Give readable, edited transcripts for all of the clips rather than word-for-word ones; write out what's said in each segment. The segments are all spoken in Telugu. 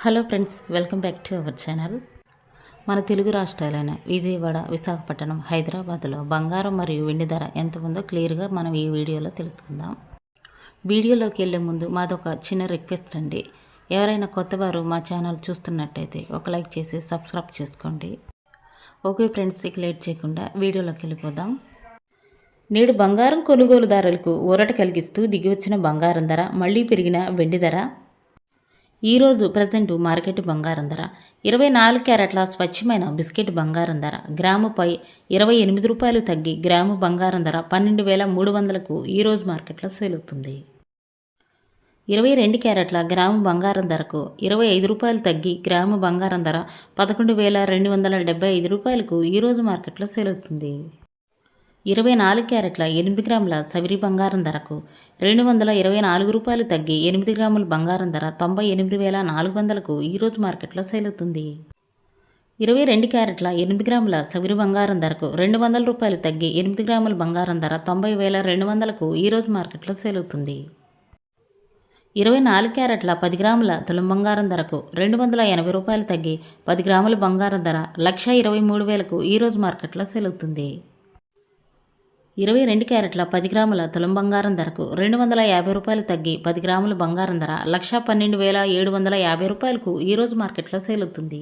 Hello friends, welcome back to our channel. మన తెలుగు రాష్ట్రాలైన విజయవాడ, విశాఖపట్నం, హైదరాబాద్లో బంగారం మరియు వెండి ధర ఎంత ఉందో క్లియర్గా మనం ఈ వీడియోలో తెలుసుకుందాం. వీడియోలోకి వెళ్ళే ముందు మాదొక చిన్న రిక్వెస్ట్ అండి. ఎవరైనా కొత్తవారు మా ఛానల్ చూస్తున్నట్టయితే ఒక లైక్ చేసి సబ్స్క్రైబ్ చేసుకోండి. ఓకే ఫ్రెండ్స్, ఇక లేట్ చేయకుండా వీడియోలోకి వెళ్ళిపోదాం. నేడు బంగారం కొనుగోలుదారులకు ఊరట కలిగిస్తూ దిగివచ్చిన బంగారం ధర, మళ్లీ పెరిగిన వెండి ధర. ఈరోజు ప్రజెంట్ మార్కెట్ బంగారం ధర 24 క్యారెట్ల స్వచ్ఛమైన బిస్కెట్ బంగారం ధర గ్రాముపై 28 రూపాయలు తగ్గి గ్రాము బంగారం ధర 12,300కు ఈరోజు మార్కెట్లో సేల్ అవుతుంది. 22 క్యారెట్ల గ్రాము బంగారం ధరకు 25 రూపాయలు తగ్గి గ్రాము బంగారం ధర 11,275 రూపాయలకు ఈరోజు మార్కెట్లో సేల్ అవుతుంది. 24 క్యారెట్ల 8 గ్రాముల సవిరి బంగారం ధరకు 224 రూపాయలు తగ్గి 8 గ్రాముల బంగారం ధర 98,400కు ఈరోజు మార్కెట్లో సేల్ అవుతుంది. 22 క్యారెట్ల 8 గ్రాముల సవిరి బంగారం ధరకు 200 రూపాయలు తగ్గి 8 గ్రాముల బంగారం ధర 90,200కు ఈరోజు మార్కెట్లో సేల్ అవుతుంది. 24 క్యారెట్ల 10 గ్రాముల తులం బంగారం ధరకు 280 రూపాయలు తగ్గి 10 గ్రాముల బంగారం ధర 1,23,000కు ఈరోజు మార్కెట్లో సేల్ అవుతుంది. 22 క్యారెట్ల 10 గ్రాముల తులం బంగారం ధరకు 250 రూపాయలు తగ్గి 10 గ్రాముల బంగారం ధర 1,12,750 రూపాయలకు ఈరోజు మార్కెట్లో సేల్ అవుతుంది.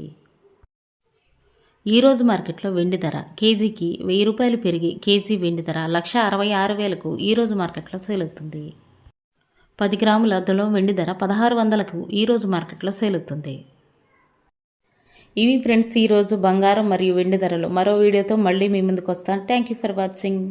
ఈరోజు మార్కెట్లో వెండి ధర కేజీకి 1000 రూపాయలు పెరిగి కేజీ వెండి ధర 1,66,000కు ఈరోజు మార్కెట్లో సేల్ అవుతుంది. 10 గ్రాముల తులం వెండి ధర 1,600కు ఈరోజు మార్కెట్లో సేల్ అవుతుంది. ఇవి ఫ్రెండ్స్ ఈరోజు బంగారం మరియు వెండి ధరలు. మరో వీడియోతో మళ్ళీ మీ ముందుకు వస్తాను. Thank you for watching.